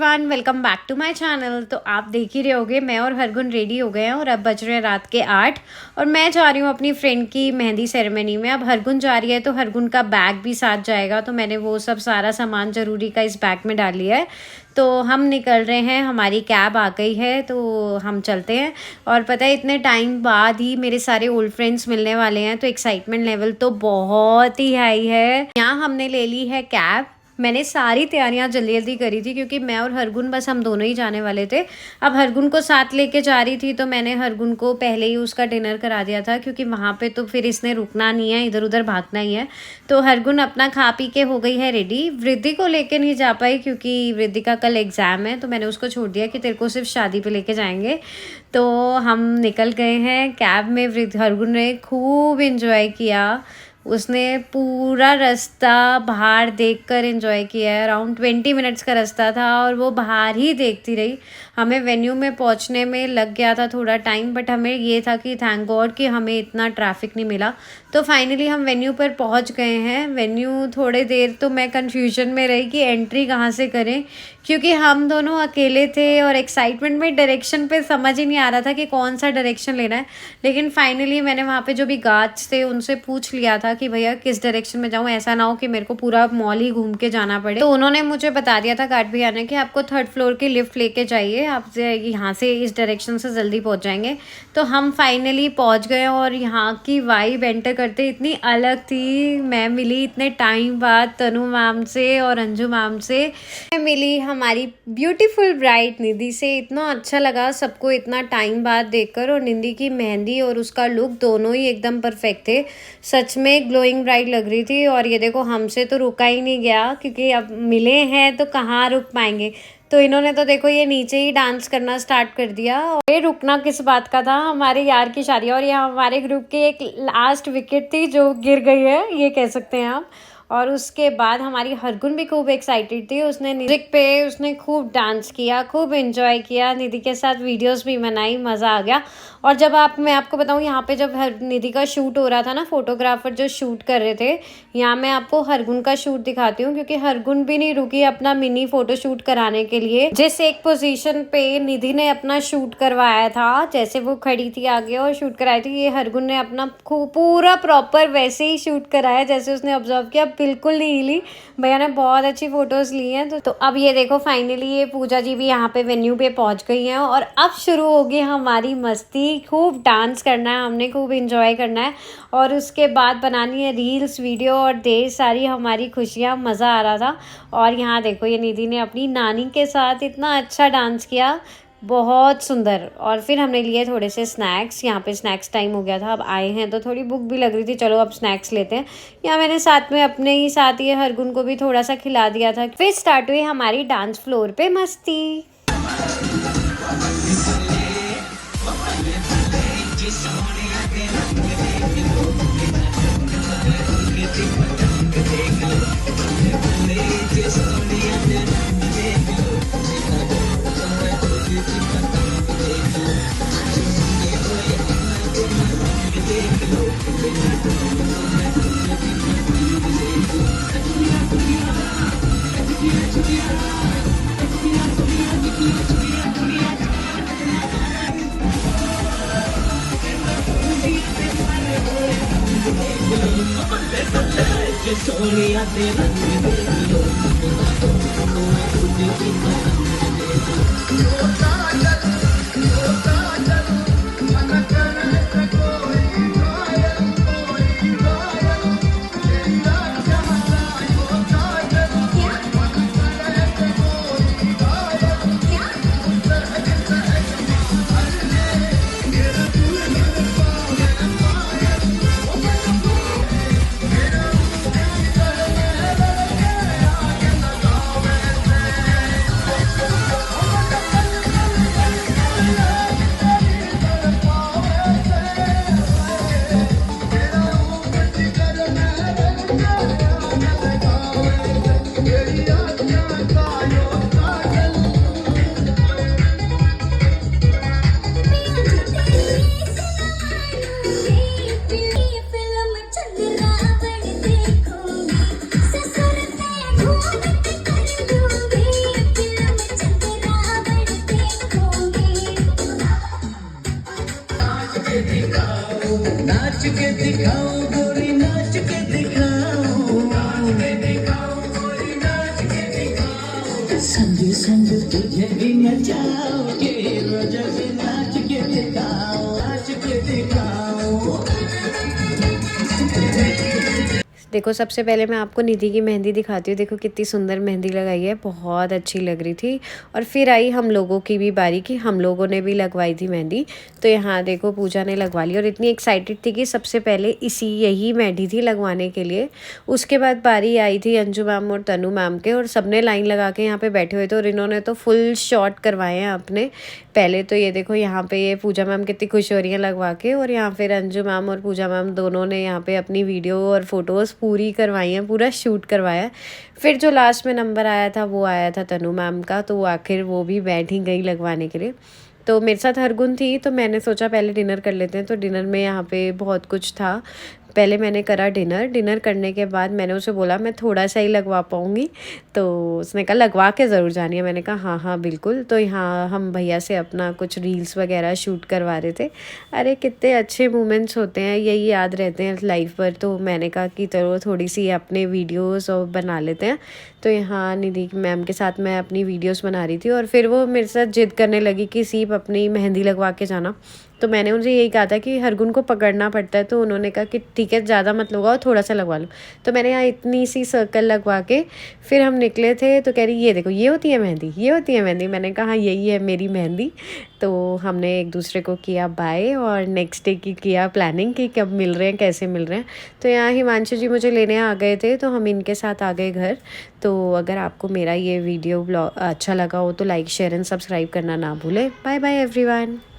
Everyone, welcome back to my channel. तो आप देख ही रहे होगे, मैं और हरगुन रेडी हो गए हैं और अब बज रहे हैं रात के 8 और मैं जा रही हूँ अपनी फ्रेंड की मेहंदी सेरेमनी में। अब हरगुन जा रही है तो हरगुन का बैग भी साथ जाएगा, तो मैंने वो सब सारा सामान ज़रूरी का इस बैग में डाल लिया है। तो हम निकल रहे हैं, हमारी कैब आ गई है तो हम चलते हैं। और पता है इतने टाइम बाद ही मेरे सारे ओल्ड फ्रेंड्स मिलने वाले हैं, तो एक्साइटमेंट लेवल तो बहुत ही हाई है। यहाँ हमने ले ली है कैब। मैंने सारी तैयारियां जल्दी जल्दी करी थी क्योंकि मैं और हरगुन बस हम दोनों ही जाने वाले थे। अब हरगुन को साथ लेके जा रही थी तो मैंने हरगुन को पहले ही उसका डिनर करा दिया था, क्योंकि वहाँ पे तो फिर इसने रुकना नहीं है, इधर उधर भागना ही है। तो हरगुन अपना खा पी के हो गई है रेडी। वृद्धि को लेके नहीं जा पाई क्योंकि वृद्धि का कल एग्ज़ाम है, तो मैंने उसको छोड़ दिया कि तेरे को सिर्फ शादी पे लेके जाएंगे। तो हम निकल गए हैं कैब में। हरगुन ने खूब इंजॉय किया, उसने पूरा रास्ता बाहर देखकर एंजॉय किया है। अराउंड 20 मिनट्स का रास्ता था और वो बाहर ही देखती रही। हमें वेन्यू में पहुंचने में लग गया था थोड़ा टाइम, बट हमें ये था कि थैंक गॉड कि हमें इतना ट्रैफिक नहीं मिला। तो फाइनली हम वेन्यू पर पहुंच गए हैं। वेन्यू थोड़ी देर तो मैं कंफ्यूजन में रही कि एंट्री कहाँ से करें, क्योंकि हम दोनों अकेले थे और एक्साइटमेंट में डायरेक्शन पे समझ ही नहीं आ रहा था कि कौन सा डायरेक्शन लेना है। लेकिन फाइनली मैंने वहाँ पे जो भी गार्ड्स थे उनसे पूछ लिया था कि भैया किस डायरेक्शन में जाऊँ, ऐसा ना हो कि मेरे को पूरा मॉल ही घूम के जाना पड़े। तो उन्होंने मुझे बता दिया था गार्ड भैया ने कि आपको 3rd फ्लोर की लिफ्ट लेके जाइए, आप यहाँ से इस डायरेक्शन से जल्दी पहुँच जाएंगे। तो हम फाइनली पहुँच गए और यहाँ की वाइब एंटर करते इतनी अलग थी। मैं मिली इतने टाइम बाद तनु मैम से और अंजू मैम से। मैं मिली हमारी ब्यूटीफुल ब्राइड निधि से। इतना अच्छा लगा सबको इतना टाइम बाद देखकर, और निधि की मेहंदी और उसका लुक दोनों ही एकदम परफेक्ट थे। सच में ग्लोइंग ब्राइड लग रही थी। और ये देखो हमसे तो रुका ही नहीं गया, क्योंकि अब मिले हैं तो कहाँ रुक पाएंगे। तो इन्होंने तो देखो ये नीचे ही डांस करना स्टार्ट कर दिया। और ये रुकना किस बात का था, हमारे यार की शादी। और ये हमारे ग्रुप की एक लास्ट विकेट थी जो गिर गई है, ये कह सकते हैं आप। और उसके बाद हमारी हरगुन भी खूब एक्साइटेड थी। उसने म्यूजिक पे उसने खूब डांस किया, खूब एंजॉय किया, निधि के साथ वीडियोस भी बनाई, मज़ा आ गया। और जब मैं आपको बताऊं, यहाँ पे जब निधि का शूट हो रहा था ना, फोटोग्राफर जो शूट कर रहे थे, यहाँ मैं आपको हरगुन का शूट दिखाती हूँ, क्योंकि हरगुन भी नहीं रुकी अपना मिनी फोटो शूट कराने के लिए। जिस एक पोजीशन पे निधि ने अपना शूट करवाया था, जैसे वो खड़ी थी आगे और शूट कराई थी, ये हरगुन ने अपना पूरा प्रॉपर वैसे ही शूट कराया जैसे उसने ऑब्जर्व किया। बिल्कुल नहीं हिली। भैया ने बहुत अच्छी फोटोज ली हैं। तो अब ये देखो फाइनली ये पूजा जी भी यहाँ पे वेन्यू पे पहुँच गई हैं और अब शुरू होगी हमारी मस्ती। खूब डांस करना है हमने, खूब इंजॉय करना है, और उसके बाद बनानी है रील्स, वीडियो और ढेर सारी हमारी खुशियाँ। मज़ा आ रहा था। और यहाँ देखो ये निधि ने अपनी नानी के साथ इतना अच्छा डांस किया, बहुत सुंदर। और फिर हमने लिए थोड़े से स्नैक्स। यहाँ पे स्नैक्स टाइम हो गया था, अब आए हैं तो थोड़ी भूख भी लग रही थी, चलो अब स्नैक्स लेते हैं। यहाँ मैंने साथ में अपने ही साथ ये हरगुन को भी थोड़ा सा खिला दिया था। फिर स्टार्ट हुई हमारी डांस फ्लोर पे मस्ती। सोनिया तेरा संग संग तुझे भी नचाओगे, रोज भी नाच के दिखाओ, नाच के दिखाओ। देखो सबसे पहले मैं आपको निधि की मेहंदी दिखाती हूँ। देखो कितनी सुंदर मेहंदी लगाई है, बहुत अच्छी लग रही थी। और फिर आई हम लोगों की भी बारी कि हम लोगों ने भी लगवाई थी मेहंदी। तो यहाँ देखो पूजा ने लगवा ली और इतनी एक्साइटेड थी कि सबसे पहले यही मेहंदी थी लगवाने के लिए। उसके बाद बारी आई थी अंजू मैम और तनु मैम के, और सबने लाइन लगा के यहाँ पे बैठे हुए थे और इन्होंने तो फुल शॉट करवाए हैं अपने। पहले तो ये देखो यहाँ पे ये पूजा मैम कितनी खुश हो रही हैं लगवा के, और यहाँ फिर अंजू मैम और पूजा मैम दोनों ने यहाँ पे अपनी वीडियो और फोटोज़ पूरी करवाई हैं, पूरा शूट करवाया। फिर जो लास्ट में नंबर आया था वो आया था तनु मैम का, तो आखिर वो भी बैठ ही गई लगवाने के लिए। तो मेरे साथ हरगुन थी, तो मैंने सोचा पहले डिनर कर लेते हैं। तो डिनर में यहाँ पे बहुत कुछ था। पहले मैंने करा डिनर करने के बाद मैंने उसे बोला मैं थोड़ा सा ही लगवा पाऊँगी। तो उसने कहा लगवा के ज़रूर जानी है। मैंने कहा हाँ हाँ बिल्कुल। तो यहाँ हम भैया से अपना कुछ रील्स वगैरह शूट करवा रहे थे। अरे कितने अच्छे मोमेंट्स होते हैं, यही याद रहते हैं लाइफ पर। तो मैंने कहा कि चलो थोड़ी सी अपने वीडियोस और बना लेते हैं। तो यहाँ निधि मैम के साथ मैं अपनी वीडियोस बना रही थी, और फिर वो मेरे साथ जिद करने लगी कि सिर्फ अपनी मेहंदी लगवा के जाना। तो मैंने उनसे यही कहा था कि हरगुन को पकड़ना पड़ता है। तो उन्होंने कहा कि ठीक है ज़्यादा मत लगाओ, थोड़ा सा लगवा लो। तो मैंने यहाँ इतनी सी सर्कल लगवा के फिर हम निकले थे। तो कह रही ये देखो ये होती है मेहंदी, ये होती है मेहंदी। मैंने कहा हाँ यही है मेरी मेहंदी। तो हमने एक दूसरे को किया बाय, और नेक्स्ट डे की किया प्लानिंग कि कब मिल रहे हैं, कैसे मिल रहे हैं। तो यहाँ हिमांशु जी मुझे लेने आ गए थे, तो हम इनके साथ आ गए घर। तो अगर आपको मेरा ये वीडियो ब्लॉग अच्छा लगा हो तो लाइक शेयर एंड सब्सक्राइब करना ना भूलें। Bye bye everyone.